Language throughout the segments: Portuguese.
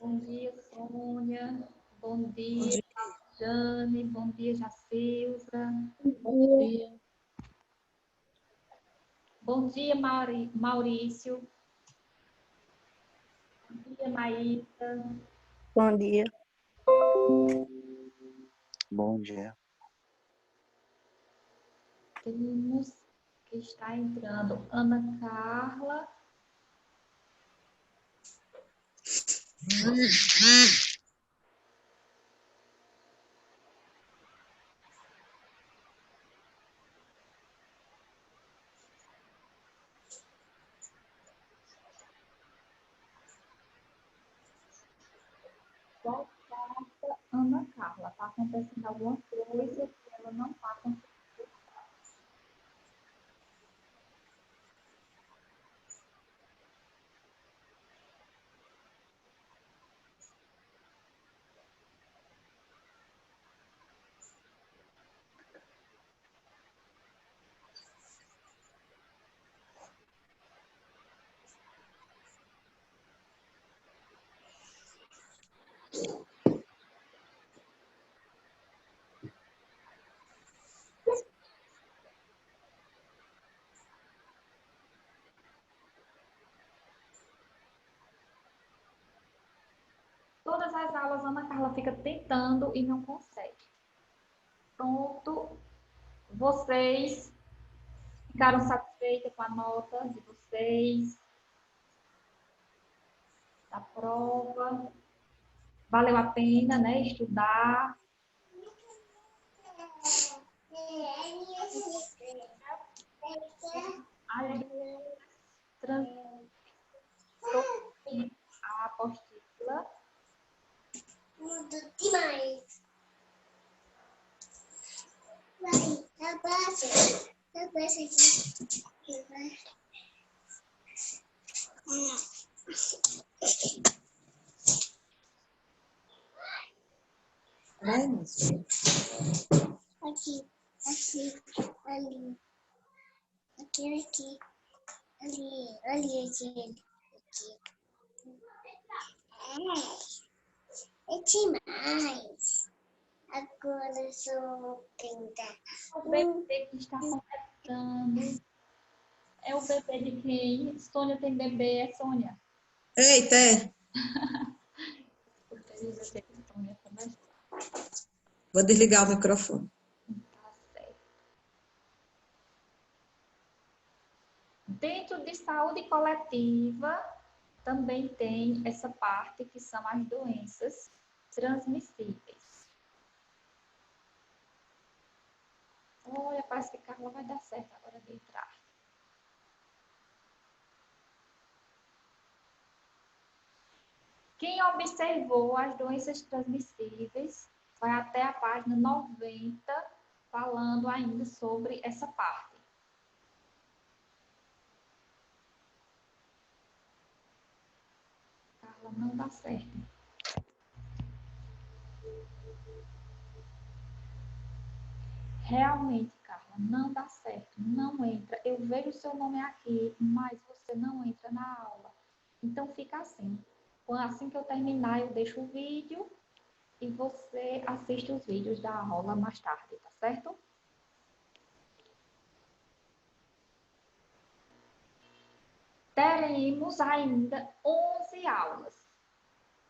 Bom dia, Sônia. Bom Bom dia, dia. Jane. Bom dia, Jacilza. Bom dia. Bom dia, Maurício. Bom dia, Maísa. Bom dia. Bom dia. Temos que está entrando Ana Carla. Só falta Ana Carla. Está acontecendo alguma coisa que ela não está conseguindo. Todas as aulas, Ana Carla fica tentando e não consegue. Pronto. Vocês ficaram satisfeitas com a nota de vocês? Da prova? Valeu a pena, né? Estudar. A apostila. Muda demais. Vai, abaixa. Abaixa aqui. Vai, moço. Aqui, ali. Aqui. Ali, aqui. É demais. Agora eu sou pintar. O bebê que está conversando. É o bebê de quem? Sônia tem bebê, é Sônia. Eita, é. O bebê de Sônia também. Vou desligar o microfone. Tá certo. Dentro de saúde coletiva, também tem essa parte que são as doenças transmissíveis. Olha, parece que Carla vai dar certo agora de entrar. Quem observou as doenças transmissíveis vai até a página 90, falando ainda sobre essa parte. Carla, não dá certo. Realmente, Carla, não dá certo, não entra. Eu vejo o seu nome aqui, mas você não entra na aula. Então, fica assim. Assim que eu terminar, eu deixo o vídeo e você assiste os vídeos da aula mais tarde, tá certo? Teremos ainda 11 aulas.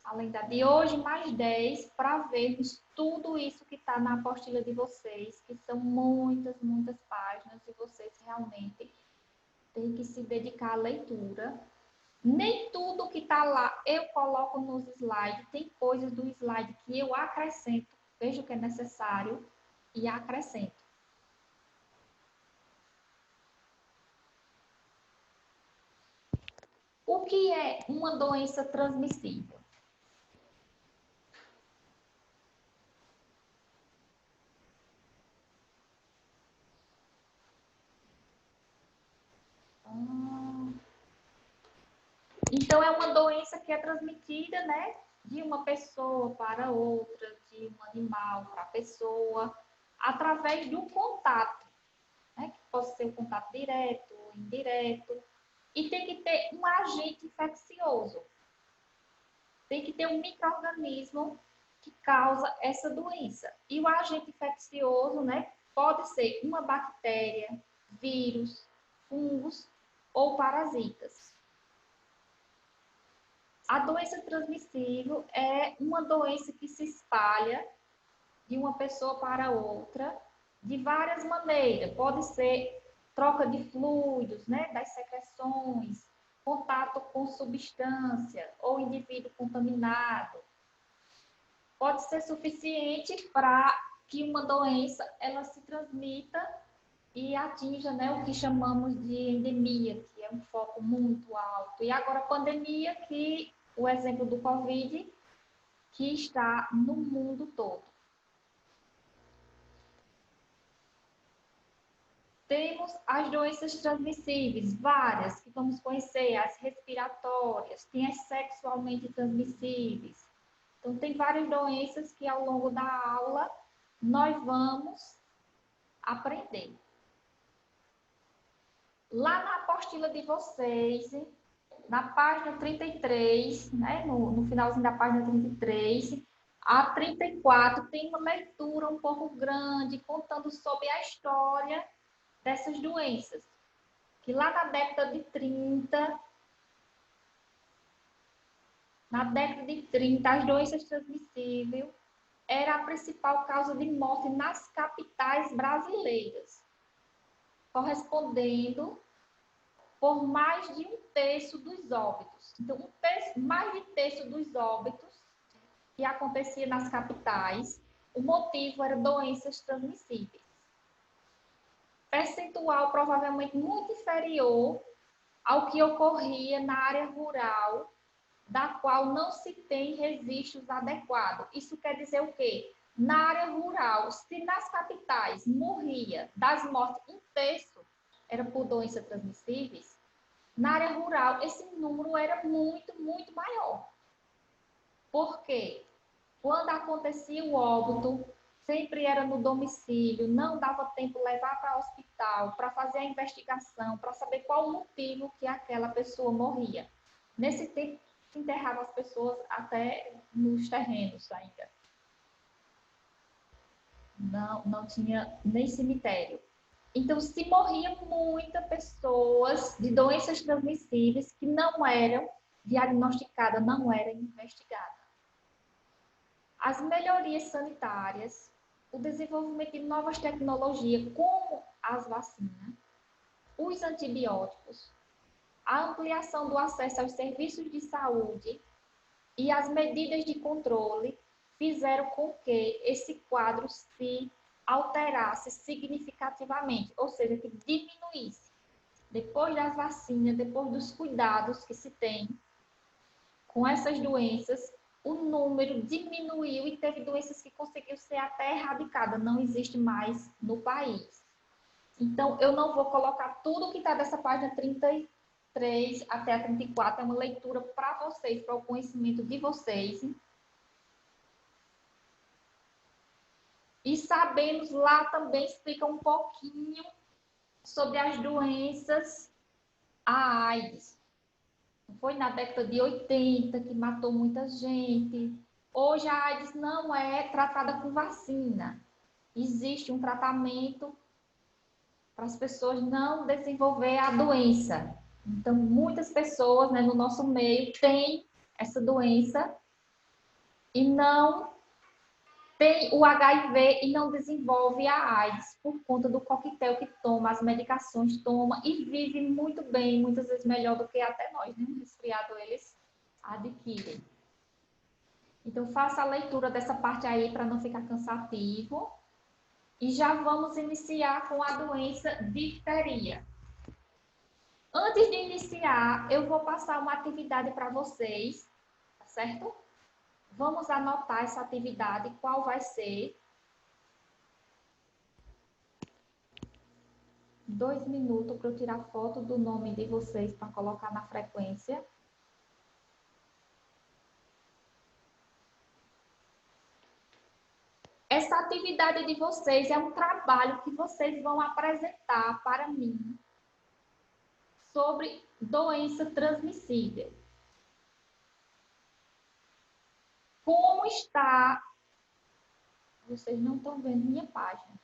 Além da de hoje, mais 10 para vermos tudo isso que está na apostila de vocês, que são muitas páginas e vocês realmente têm que se dedicar à leitura. Nem tudo que está lá eu coloco nos slides, tem coisas do slide que eu acrescento, vejo que é necessário e acrescento. O que é uma doença transmissível? Então, é uma doença que é transmitida, né, de uma pessoa para outra, de um animal para a pessoa, através do contato, né, que pode ser um contato direto ou indireto, e tem que ter um agente infeccioso. tem que ter um micro-organismo que causa essa doença. E o agente infeccioso, né, pode ser uma bactéria, vírus, fungos ou parasitas. A doença transmissível é uma doença que se espalha de uma pessoa para outra de várias maneiras. Pode ser troca de fluidos, né, das secreções, contato com substância ou indivíduo contaminado. Pode ser suficiente para que uma doença ela se transmita e atinja, né, o que chamamos de endemia, que é um foco muito alto. E agora a pandemia, que o exemplo do Covid, que está no mundo todo. Temos as doenças transmissíveis, várias, que vamos conhecer, as respiratórias, tem as sexualmente transmissíveis. Então, tem várias doenças que ao longo da aula nós vamos aprender. Lá na apostila de vocês, na página 33, né, no finalzinho da página 33, a 34 tem uma leitura um pouco grande contando sobre a história dessas doenças. Que lá na década de 30, as doenças transmissíveis era a principal causa de morte nas capitais brasileiras, correspondendo por mais de um terço dos óbitos. Então, mais de um terço dos óbitos que acontecia nas capitais, o motivo era doenças transmissíveis. Percentual provavelmente muito inferior ao que ocorria na área rural, da qual não se tem registros adequados. Isso quer dizer o quê? Na área rural, se nas capitais morria das mortes um terço era por doenças transmissíveis, na área rural esse número era muito, muito maior. Por quê? Quando acontecia o óbito, sempre era no domicílio, não dava tempo levar para o hospital, para fazer a investigação, para saber qual o motivo que aquela pessoa morria. Nesse tempo, se enterrava as pessoas até nos terrenos ainda. Não tinha nem cemitério. Então, se morria muitas pessoas de doenças transmissíveis que não eram diagnosticadas, não eram investigadas. As melhorias sanitárias, o desenvolvimento de novas tecnologias, como as vacinas, os antibióticos, a ampliação do acesso aos serviços de saúde e as medidas de controle fizeram com que esse quadro se alterasse significativamente, ou seja, que diminuísse. Depois das vacinas, depois dos cuidados que se tem com essas doenças, o número diminuiu e teve doenças que conseguiu ser até erradicada, não existe mais no país. Então, eu não vou colocar tudo que está dessa página 33 até a 34, é uma leitura para vocês, para o conhecimento de vocês. E sabemos lá também, explica um pouquinho sobre as doenças, a AIDS. Foi na década de 80 que matou muita gente. Hoje a AIDS não é tratada com vacina. Existe um tratamento para as pessoas não desenvolver a doença. Então, muitas pessoas, né, no nosso meio têm essa doença e não tem o HIV e não desenvolve a AIDS por conta do coquetel que toma, as medicações toma e vive muito bem, muitas vezes melhor do que até nós, né? Um resfriado eles adquirem. Então, faça a leitura dessa parte aí para não ficar cansativo. E já vamos iniciar com a doença difteria. Antes de iniciar, eu vou passar uma atividade para vocês, tá certo? Vamos anotar essa atividade, qual vai ser. 2 minutos para eu tirar foto do nome de vocês para colocar na frequência. Essa atividade de vocês é um trabalho que vocês vão apresentar para mim sobre doença transmissível. como está... Vocês não estão vendo minha página.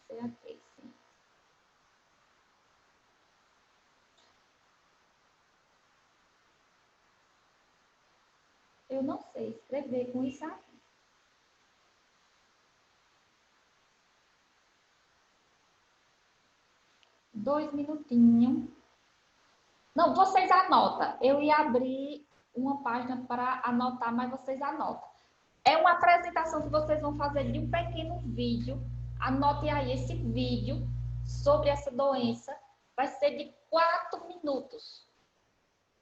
Sim. Eu não sei escrever com isso aqui. Dois minutinhos. Não, vocês anotam. Eu ia abrir uma página para anotar, mas vocês anotam. É uma apresentação que vocês vão fazer de um pequeno vídeo. Anotem aí esse vídeo sobre essa doença. Vai ser de 4 minutos.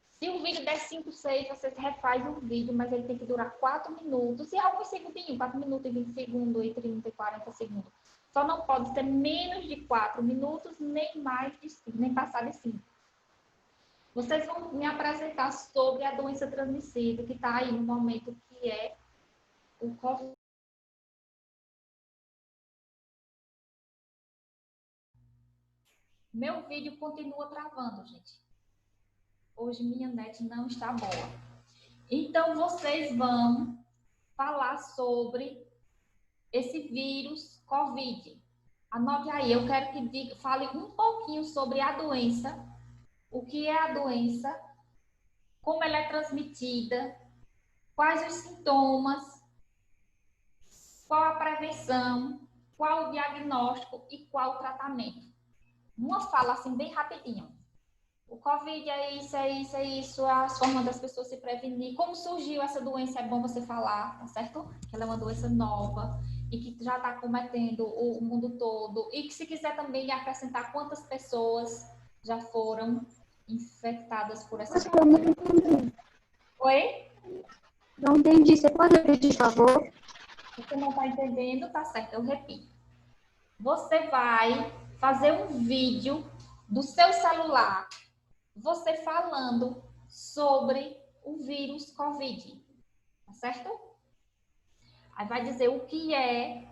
Se o vídeo der 5, 6, vocês refazem o vídeo, mas ele tem que durar 4 minutos e alguns segundinhos, 4 minutos e 20 segundos, e 30 e 40 segundos. Só não pode ser menos de 4 minutos, nem mais de 5, nem passar de 5. Vocês vão me apresentar sobre a doença transmissível que está aí no momento, que é o Covid. Meu vídeo continua travando, gente. Hoje minha net não está boa. Então, vocês vão falar sobre esse vírus Covid. Anote aí, eu quero que fale um pouquinho sobre a doença, o que é a doença, como ela é transmitida, quais os sintomas, qual a prevenção, qual o diagnóstico e qual o tratamento. Uma fala assim bem rapidinho. O Covid é isso, as formas das pessoas se prevenir. Como surgiu essa doença, é bom você falar, tá certo? Que ela é uma doença nova e que já está cometendo o mundo todo. E que se quiser também acrescentar quantas pessoas já foram infectadas por essa doença. Eu não entendi. Oi? Não entendi. Você pode repetir, por favor? Você não está entendendo? Tá certo, eu repito. Você vai fazer um vídeo do seu celular, você falando sobre o vírus Covid, tá certo? Aí vai dizer o que é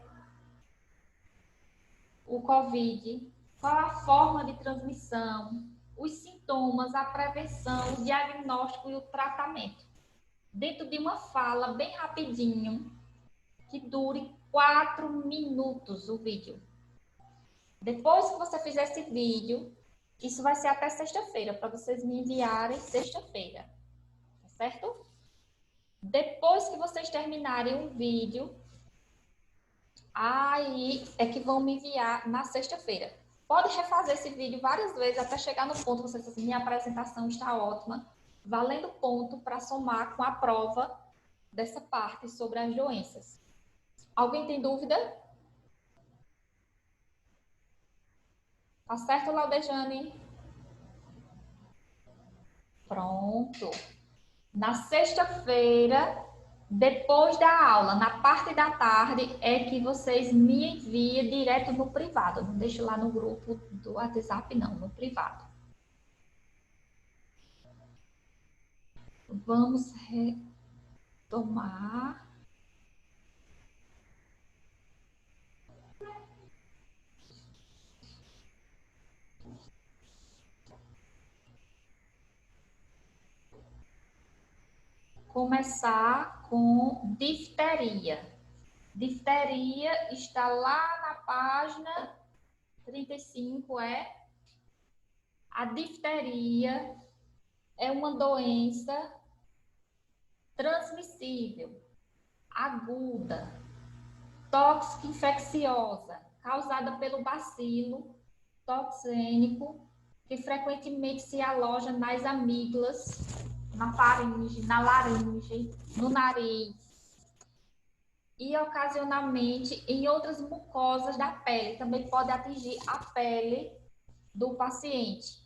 o Covid, qual a forma de transmissão, os sintomas, a prevenção, o diagnóstico e o tratamento. Dentro de uma fala bem rapidinho, que dure 4 minutos o vídeo. Depois que você fizer esse vídeo, isso vai ser até sexta-feira, para vocês me enviarem sexta-feira, tá certo? Depois que vocês terminarem o vídeo, aí é que vão me enviar na sexta-feira. Pode refazer esse vídeo várias vezes até chegar no ponto que você diz assim, minha apresentação está ótima, valendo ponto para somar com a prova dessa parte sobre as doenças. Alguém tem dúvida? Tá certo, Laudejane? Pronto. Na sexta-feira, depois da aula, na parte da tarde, é que vocês me enviem direto no privado. Não deixe lá no grupo do WhatsApp, não, no privado. Vamos retomar. Começar com difteria. Difteria está lá na página 35, a difteria é uma doença transmissível, aguda, tóxica infecciosa, causada pelo bacilo toxênico, que frequentemente se aloja nas amígdalas, na faringe, na laringe, no nariz e ocasionalmente em outras mucosas da pele. Também pode atingir a pele do paciente.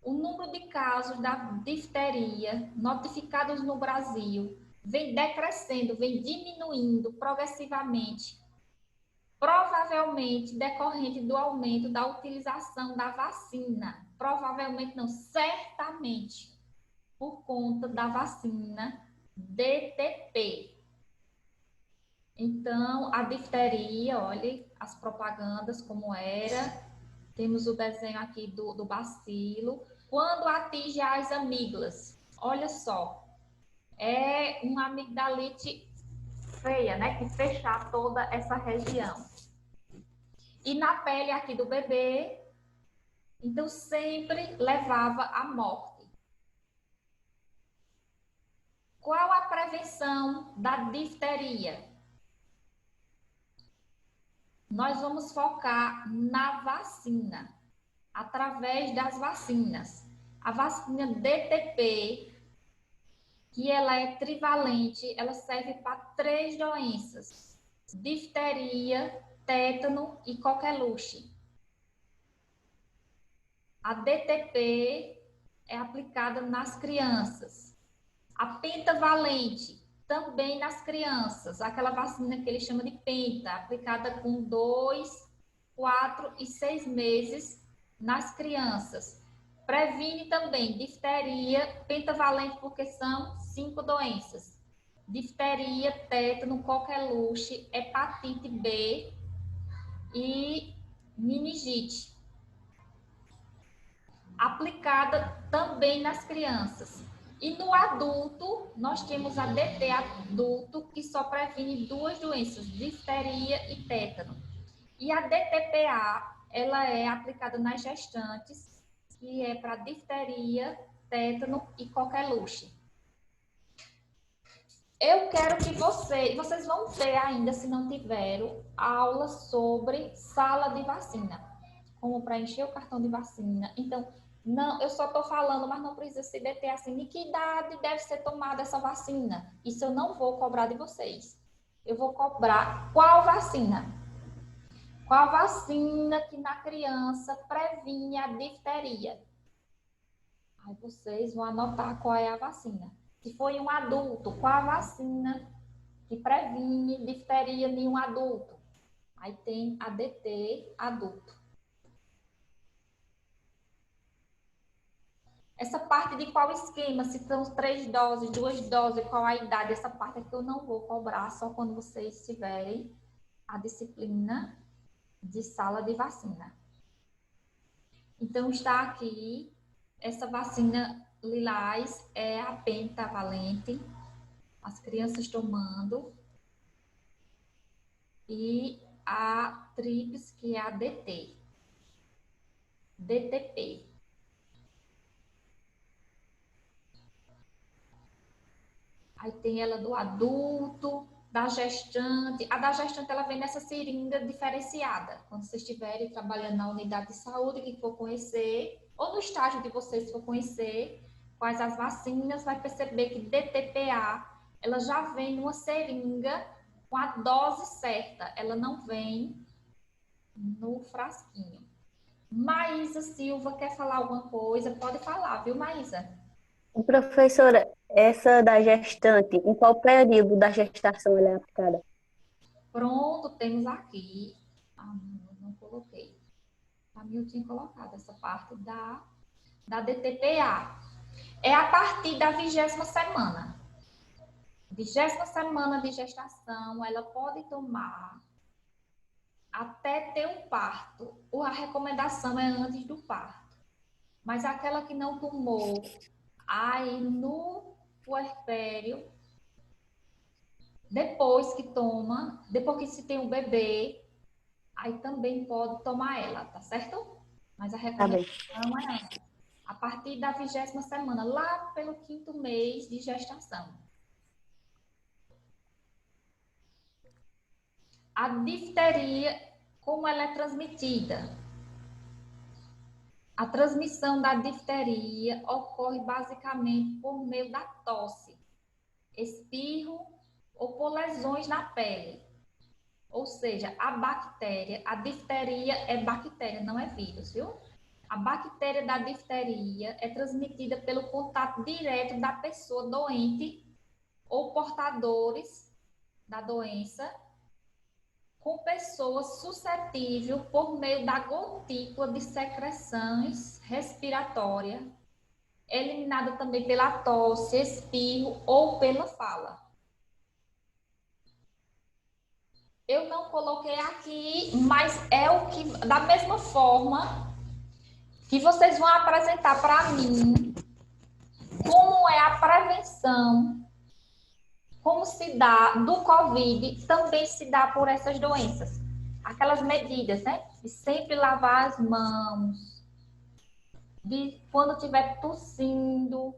O número de casos da difteria notificados no Brasil vem decrescendo, vem diminuindo progressivamente, provavelmente decorrente do aumento da utilização da vacina. Provavelmente não, certamente, por conta da vacina DTP. Então, a difteria, olha as propagandas como era. Temos o desenho aqui do bacilo. Quando atinge as amígdalas, olha só, É uma amigdalite feia, né? Que fechar toda essa região. E na pele aqui do bebê, então sempre levava à morte. Qual a prevenção da difteria? Nós vamos focar na vacina, através das vacinas. A vacina DTP, que ela é trivalente, ela serve para 3 doenças: difteria, tétano e coqueluche. A DTP é aplicada nas crianças. A pentavalente, também nas crianças, aquela vacina que ele chama de penta, aplicada com 2, 4 e 6 meses nas crianças. Previne também difteria, pentavalente, porque são 5 doenças: difteria, tétano, coqueluche, hepatite B e meningite. Aplicada também nas crianças. E no adulto, nós temos a DT adulto, que só previne 2 doenças, difteria e tétano. E a DTPA, ela é aplicada nas gestantes, que é para difteria, tétano e coqueluche. Eu quero que vocês vão ter ainda, se não tiveram, aula sobre sala de vacina, como preencher o cartão de vacina. Então, não, eu só estou falando, mas não precisa se deter assim. De que idade deve ser tomada essa vacina? Isso eu não vou cobrar de vocês. Eu vou cobrar qual vacina? Qual vacina que na criança previne a difteria? Aí vocês vão anotar qual é a vacina. Se for em um adulto, qual a vacina que previne difteria em um adulto? Aí tem a DT adulto. Essa parte de qual esquema, se são 3 doses, 2 doses, qual a idade, essa parte é que eu não vou cobrar, só quando vocês tiverem a disciplina de sala de vacina. Então, está aqui, essa vacina lilás é a pentavalente, as crianças tomando, e a TRIPS, que é a DT, DTP. Aí tem ela do adulto, da gestante. A da gestante, ela vem nessa seringa diferenciada. Quando vocês estiverem trabalhando na unidade de saúde, que for conhecer, ou no estágio de vocês for conhecer quais as vacinas, vai perceber que DTPA, ela já vem numa seringa com a dose certa. Ela não vem no frasquinho. Maísa Silva quer falar alguma coisa? Pode falar, viu, Maísa? Professora, essa da gestante, em qual período da gestação ela é aplicada? Pronto, temos aqui. Não coloquei. A mim eu tinha colocado essa parte da DTPA. É a partir da 20ª semana. 20ª semana de gestação, ela pode tomar até ter um parto. A recomendação é antes do parto. Mas aquela que não tomou, aí no puerpério, depois que toma, depois que se tem um bebê, aí também pode tomar ela, tá certo? Mas a recomendação é a partir da 20ª semana, lá pelo 5º mês de gestação. A difteria, como ela é transmitida? A transmissão da difteria ocorre basicamente por meio da tosse, espirro ou por lesões na pele. Ou seja, a bactéria, a difteria é bactéria, não é vírus, viu? A bactéria da difteria é transmitida pelo contato direto da pessoa doente ou portadores da doença com pessoas suscetíveis por meio da gotícula de secreções respiratórias, eliminada também pela tosse, espirro ou pela fala. Eu não coloquei aqui, mas é o que, da mesma forma que vocês vão apresentar para mim como é a prevenção como se dá do Covid, também se dá por essas doenças. Aquelas medidas, né? De sempre lavar as mãos, de quando estiver tossindo,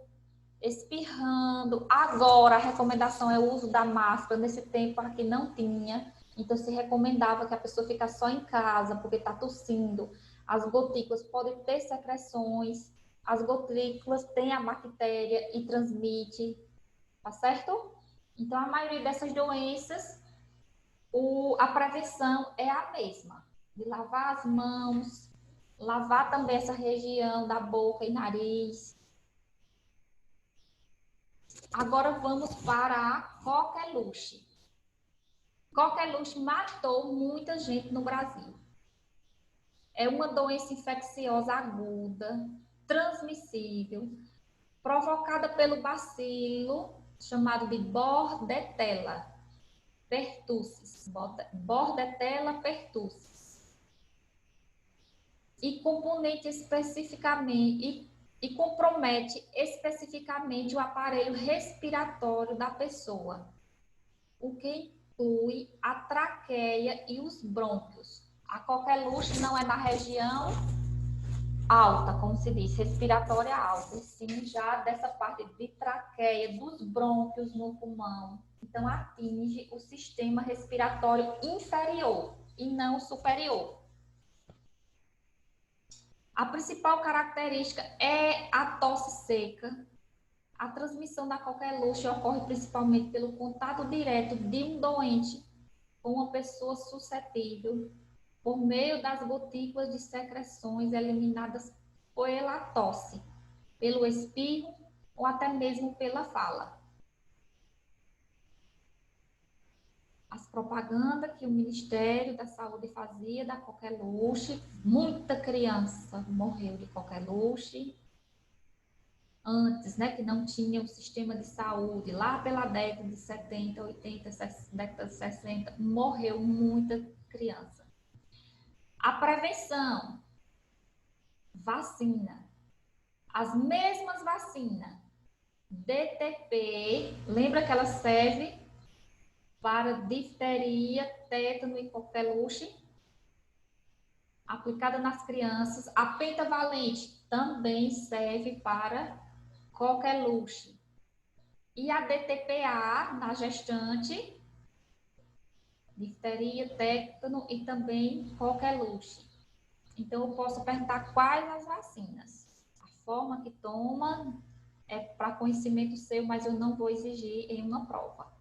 espirrando. Agora, a recomendação é o uso da máscara. Nesse tempo aqui não tinha. Então, se recomendava que a pessoa ficasse só em casa, porque está tossindo. As gotículas podem ter secreções. As gotículas têm a bactéria e transmite, tá certo? Então, a maioria dessas doenças, a prevenção é a mesma. De lavar as mãos, lavar também essa região da boca e nariz. Agora vamos para a coqueluche. Coqueluche matou muita gente no Brasil. É uma doença infecciosa aguda, transmissível, provocada pelo bacilo chamado de Bordetella pertussis. Bordetella pertussis. E componente especificamente e compromete especificamente o aparelho respiratório da pessoa, o que inclui a traqueia e os brônquios. A coqueluche não é na região alta, como se diz, respiratória alta, e sim já dessa parte de traqueia, dos brônquios no pulmão. Então, atinge o sistema respiratório inferior e não superior. A principal característica é a tosse seca. A transmissão da coqueluche ocorre principalmente pelo contato direto de um doente com uma pessoa suscetível, por meio das gotículas de secreções eliminadas pela tosse, pelo espirro ou até mesmo pela fala. As propagandas que o Ministério da Saúde fazia da coqueluche, muita criança morreu de coqueluche. Antes, né, que não tinha um sistema de saúde, lá pela década de 70, 80, década de 60, morreu muita criança. A prevenção, vacina. As mesmas vacinas, DTP, lembra que ela serve para difteria, tétano e coqueluche, aplicada nas crianças. A pentavalente também serve para coqueluche. E a DTPA na gestante, difteria, tétano e também coqueluche. Então, eu posso perguntar quais as vacinas. A forma que toma é para conhecimento seu, mas eu não vou exigir em uma prova.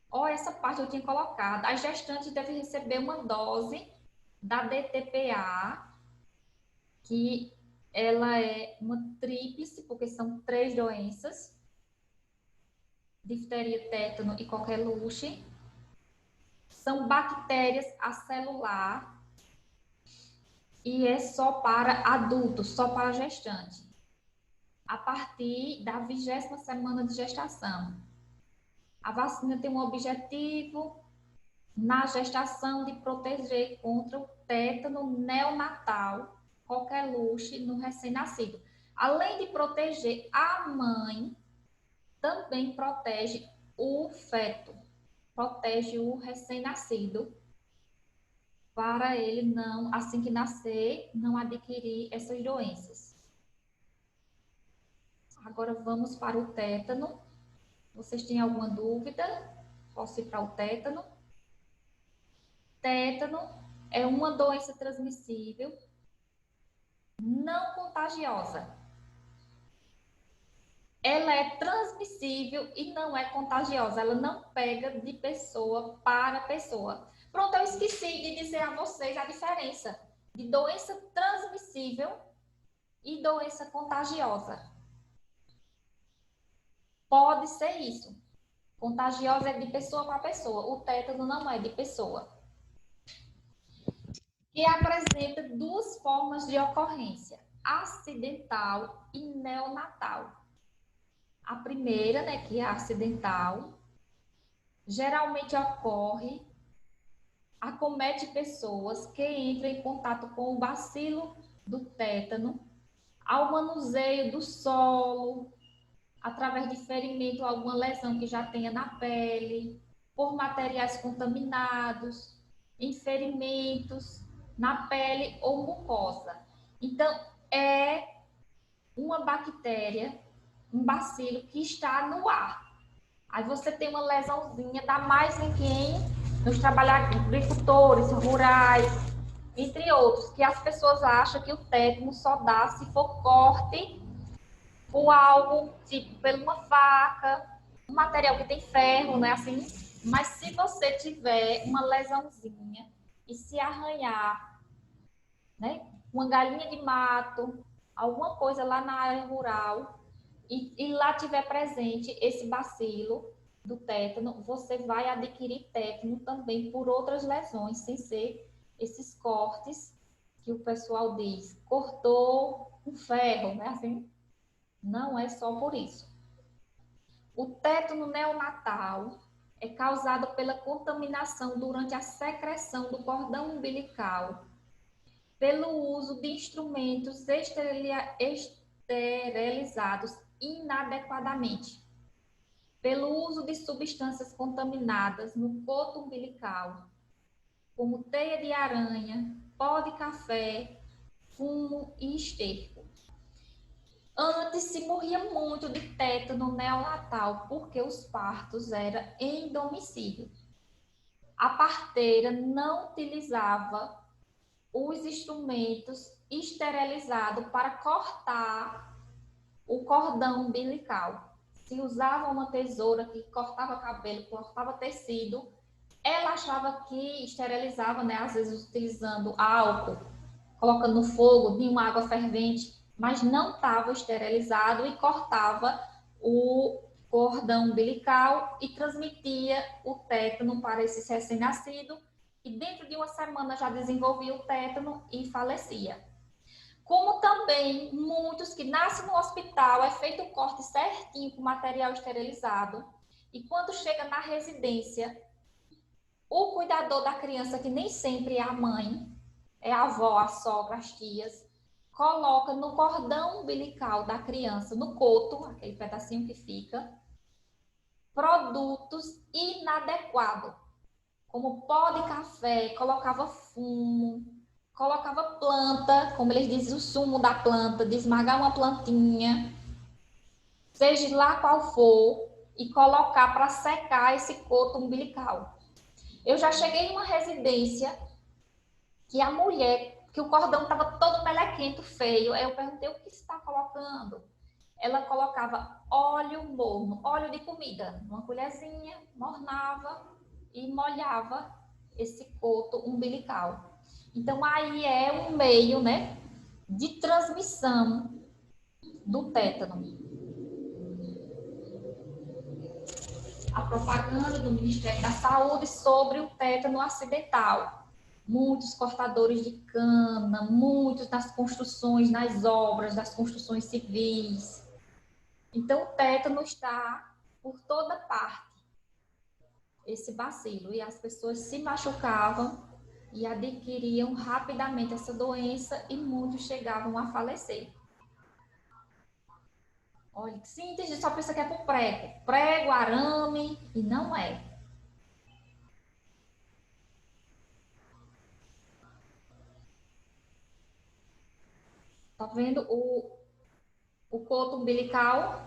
Ó, essa parte eu tinha colocado. As gestantes devem receber uma dose da DTPA, que ela é uma tríplice, porque são 3 doenças: difteria, tétano e coqueluche. São bactérias acelular e é só para adultos, só para gestante, a partir da 20ª semana de gestação. A vacina tem um objetivo na gestação de proteger contra o tétano neonatal, coqueluche no recém-nascido. Além de proteger a mãe, também protege o feto, protege o recém-nascido, para ele não, assim que nascer, não adquirir essas doenças. Agora vamos para o tétano. Vocês têm alguma dúvida? Posso ir para o tétano? Tétano é uma doença transmissível, não contagiosa. Ela é transmissível e não é contagiosa. Ela não pega de pessoa para pessoa. Pronto, eu esqueci de dizer a vocês a diferença de doença transmissível e doença contagiosa. Pode ser isso. Contagiosa é de pessoa para pessoa. O tétano não é de pessoa. E apresenta 2 formas de ocorrência: acidental e neonatal. A primeira, né, que é acidental, geralmente acomete pessoas que entram em contato com o bacilo do tétano ao manuseio do solo, através de ferimento, alguma lesão que já tenha na pele, por materiais contaminados, em ferimentos na pele ou mucosa. Então, é uma bactéria, um bacilo que está no ar. Aí você tem uma lesãozinha, dá mais em quem? Nos agricultores rurais, entre outros, que as pessoas acham que o tétano só dá se for corte por algo, tipo, por uma faca, um material que tem ferro, né, assim. Mas se você tiver uma lesãozinha e se arranhar, né, uma galinha de mato, alguma coisa lá na área rural, e lá tiver presente esse bacilo do tétano, você vai adquirir tétano também por outras lesões, sem ser esses cortes que o pessoal diz, cortou um ferro, né? Assim, não é só por isso. O tétano neonatal é causado pela contaminação durante a secreção do cordão umbilical, pelo uso de instrumentos esterilizados inadequadamente, pelo uso de substâncias contaminadas no coto umbilical, como teia de aranha, pó de café, fumo e esterco. Antes se morria muito de tétano neonatal porque os partos eram em domicílio. A parteira não utilizava os instrumentos esterilizados para cortar o cordão umbilical. Se usava uma tesoura que cortava cabelo, cortava tecido, ela achava que esterilizava, né? Às vezes utilizando álcool, colocando no fogo, de uma água fervente, mas não estava esterilizado e cortava o cordão umbilical e transmitia o tétano para esse recém-nascido, e dentro de uma semana já desenvolvia o tétano e falecia. Como também muitos que nascem no hospital, é feito o corte certinho com material esterilizado, e quando chega na residência, o cuidador da criança, que nem sempre é a mãe, é a avó, a sogra, as tias, coloca no cordão umbilical da criança, no coto, aquele pedacinho que fica, produtos inadequados, como pó de café, colocava fumo, colocava planta, como eles dizem, o sumo da planta, de esmagar uma plantinha, seja lá qual for, e colocar para secar esse coto umbilical. Eu já cheguei em uma residência que a mulher, que o cordão estava todo melequento, feio, aí eu perguntei, o que você está colocando? Ela colocava óleo morno, óleo de comida, uma colherzinha, mornava e molhava esse coto umbilical. Então, aí é um meio, né, de transmissão do tétano. A propaganda do Ministério da Saúde sobre o tétano acidental. Muitos cortadores de cana, muitos nas construções, nas obras, das construções civis. Então, o tétano está por toda parte, esse bacilo, e as pessoas se machucavam e adquiriam rapidamente essa doença e muitos chegavam a falecer. Olha, síntese só pensa que é por prego. Prego, arame, e não é. Tá vendo o coto umbilical?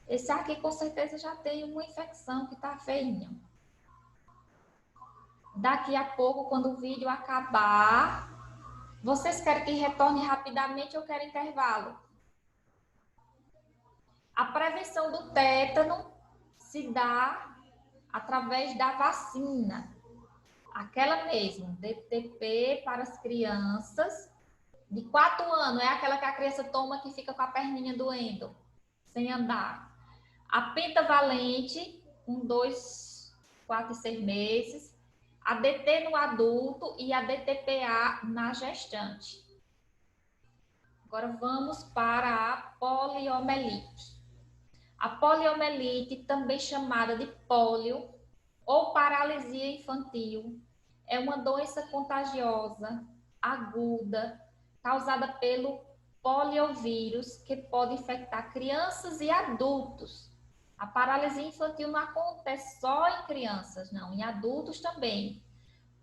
Esse aqui com certeza já tem uma infecção que tá feinha. Daqui a pouco, quando o vídeo acabar, vocês querem que retorne rapidamente ou querem intervalo? A prevenção do tétano se dá através da vacina. Aquela mesmo, DTP para as crianças de 4 anos. É aquela que a criança toma que fica com a perninha doendo, sem andar. A pentavalente, com 2, 4 e 6 meses. A DT no adulto e a DTPA na gestante. Agora vamos para a poliomielite. A poliomielite, também chamada de pólio ou paralisia infantil, é uma doença contagiosa, aguda, causada pelo poliovírus que pode infectar crianças e adultos. A paralisia infantil não acontece só em crianças, não, em adultos também,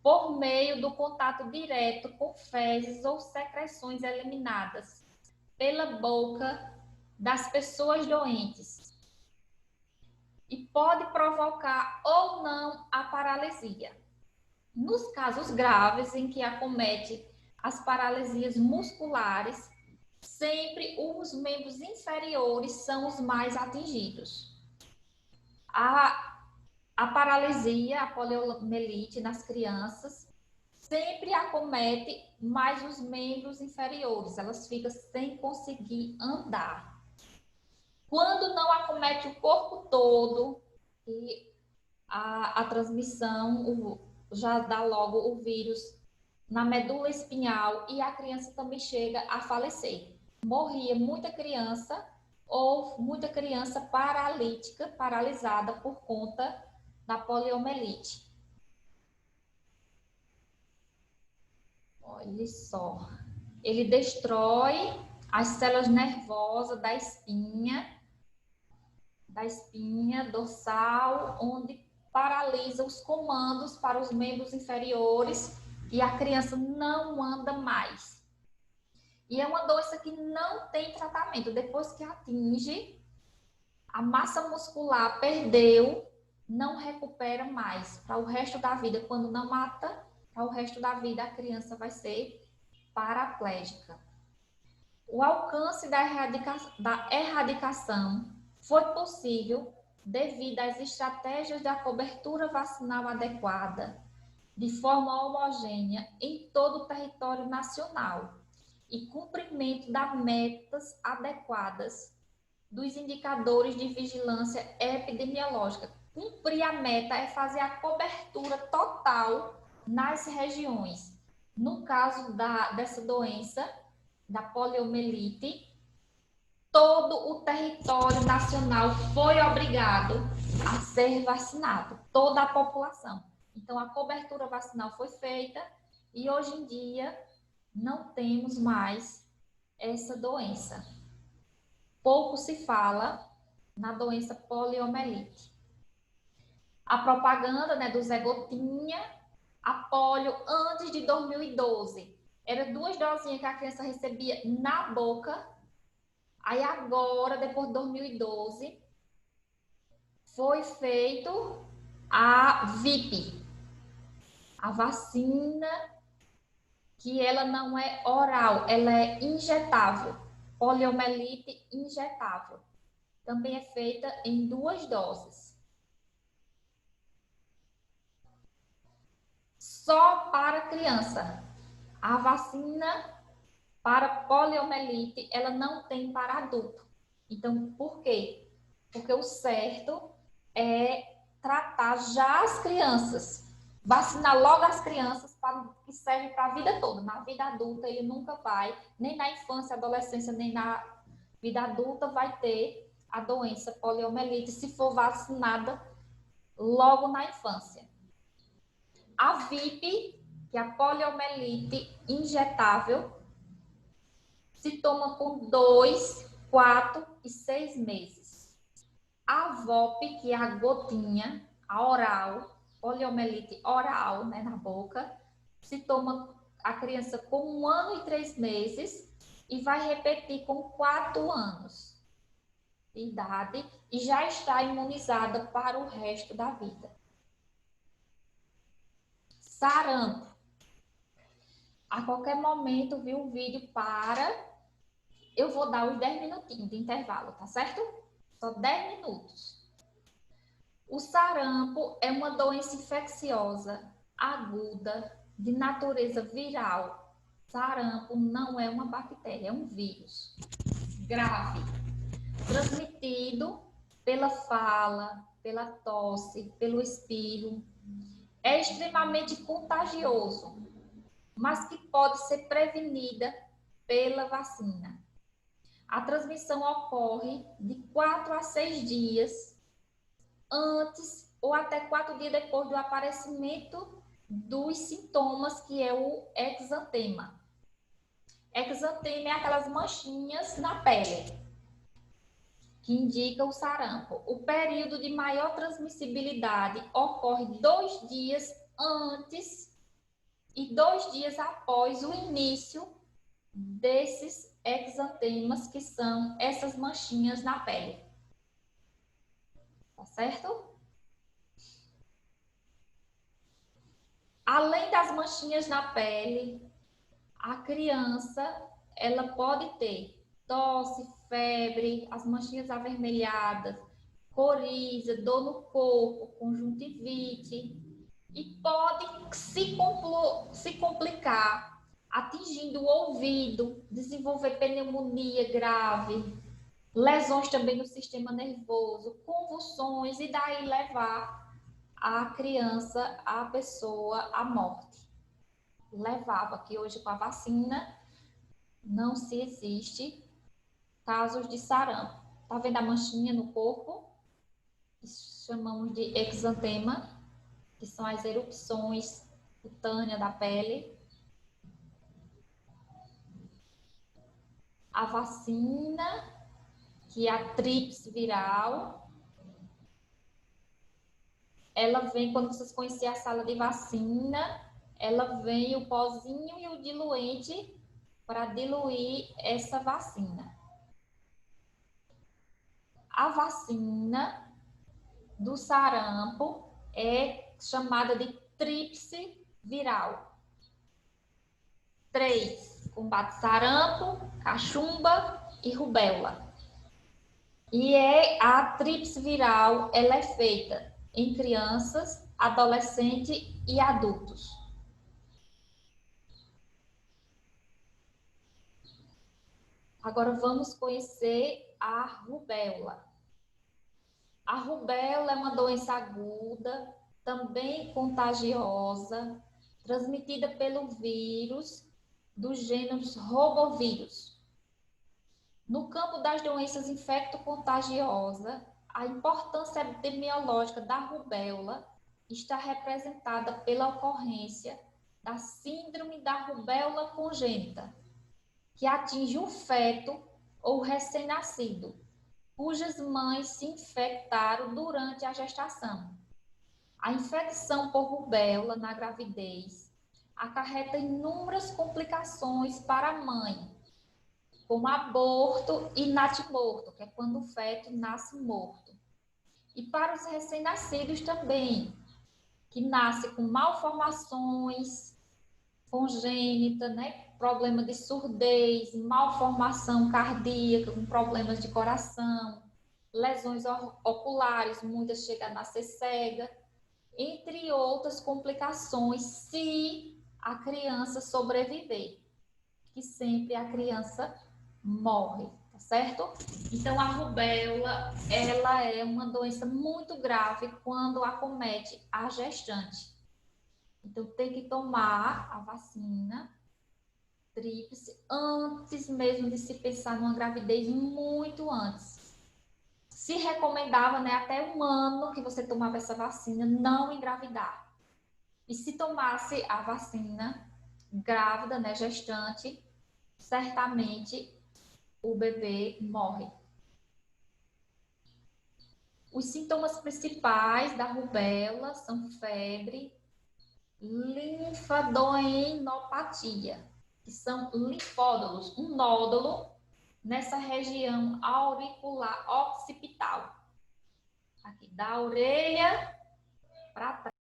por meio do contato direto com fezes ou secreções eliminadas pela boca das pessoas doentes. E pode provocar ou não a paralisia. Nos casos graves em que acomete as paralisias musculares, sempre os membros inferiores são os mais atingidos. A paralisia, a poliomielite nas crianças, sempre acomete mais os membros inferiores, elas ficam sem conseguir andar. Quando não acomete o corpo todo, e a transmissão já dá logo o vírus na medula espinhal e a criança também chega a falecer. Morria muita criança ou muita criança paralítica, paralisada por conta da poliomielite. Olha só, ele destrói as células nervosas da espinha dorsal, onde paralisa os comandos para os membros inferiores e a criança não anda mais. E é uma doença que não tem tratamento. Depois que atinge, a massa muscular perdeu, não recupera mais. Para o resto da vida, quando não mata, para o resto da vida a criança vai ser paraplégica. O alcance da erradicação foi possível devido às estratégias da cobertura vacinal adequada, de forma homogênea em todo o território nacional e cumprimento das metas adequadas dos indicadores de vigilância epidemiológica. Cumprir a meta é fazer a cobertura total nas regiões. No caso dessa doença, da poliomielite, todo o território nacional foi obrigado a ser vacinado, toda a população. Então, a cobertura vacinal foi feita e hoje em dia não temos mais essa doença. Pouco se fala na doença poliomielite. A propaganda, né, do Zé Gotinha, a polio antes de 2012, era 2 dosinhas que a criança recebia na boca. Aí agora, depois de 2012, foi feito a VIP, a vacina que ela não é oral, ela é injetável, poliomielite injetável. Também é feita em 2 doses. Só para criança. A vacina para poliomielite, ela não tem para adulto. Então, por quê? Porque o certo é tratar já as crianças, vacinar logo as crianças, que serve para a vida toda. Na vida adulta, ele nunca vai, nem na infância, adolescência, nem na vida adulta, vai ter a doença poliomielite se for vacinada logo na infância. A VIP, que é a poliomielite injetável, se toma com 2, 4 e 6 meses. A VOP, que é a gotinha, a oral, poliomielite oral, né, na boca, se toma a criança com 1 ano e 3 meses e vai repetir com 4 anos de idade e já está imunizada para o resto da vida. Sarampo. A qualquer momento, viu o vídeo, eu vou dar os 10 minutinhos de intervalo, tá certo? Só 10 minutos. O sarampo é uma doença infecciosa aguda de natureza viral. Sarampo não é uma bactéria, é um vírus grave, transmitido pela fala, pela tosse, pelo espirro. É extremamente contagioso, mas que pode ser prevenida pela vacina. A transmissão ocorre de 4 a 6 dias antes ou até 4 dias depois do aparecimento dos sintomas, que é o exantema. Exantema é aquelas manchinhas na pele, que indica o sarampo. O período de maior transmissibilidade ocorre 2 dias antes e 2 dias após o início desses exantemas, que são essas manchinhas na pele. Tá certo? Além das manchinhas na pele, a criança, ela pode ter tosse, febre, as manchinhas avermelhadas, coriza, dor no corpo, conjuntivite, e pode se complicar, atingindo o ouvido, desenvolver pneumonia grave, lesões também no sistema nervoso, convulsões, e daí levar a criança, a pessoa, à morte. Levava, que hoje com a vacina não se existe casos de sarampo. Tá vendo a manchinha no corpo? Chamamos de exantema, que são as erupções cutâneas da pele. A vacina, que é a tríplice viral, ela vem, quando vocês conhecerem a sala de vacina, ela vem o pozinho e o diluente para diluir essa vacina. A vacina do sarampo é chamada de tríplice viral. 3, combate sarampo, cachumba e rubéola. E a tríplice viral, ela é feita em crianças, adolescentes e adultos. Agora vamos conhecer a rubéola. A rubéola é uma doença aguda, também contagiosa, transmitida pelo vírus dos gêneros robovírus. No campo das doenças infecto-contagiosas, a importância epidemiológica da rubéola está representada pela ocorrência da síndrome da rubéola congênita, que atinge o feto ou recém-nascido, cujas mães se infectaram durante a gestação. A infecção por rubéola na gravidez acarreta inúmeras complicações para a mãe, como aborto e natimorto, que é quando o feto nasce morto. E para os recém-nascidos também, que nasce com malformações congênitas, né? Problema de surdez, malformação cardíaca, com problemas de coração, lesões oculares, muitas chegam a nascer cega, entre outras complicações, se a criança sobreviver, que sempre a criança morre, tá certo? Então, a rubéola, ela é uma doença muito grave quando acomete a gestante. Então, tem que tomar a vacina tríplice antes mesmo de se pensar numa gravidez, muito antes. Se recomendava, né, até 1 ano que você tomava essa vacina, não engravidar. E se tomasse a vacina grávida, né, gestante, certamente o bebê morre. Os sintomas principais da rubéola são febre, linfadenopatía, que são linfódulos, um nódulo nessa região auricular occipital, aqui da orelha para trás.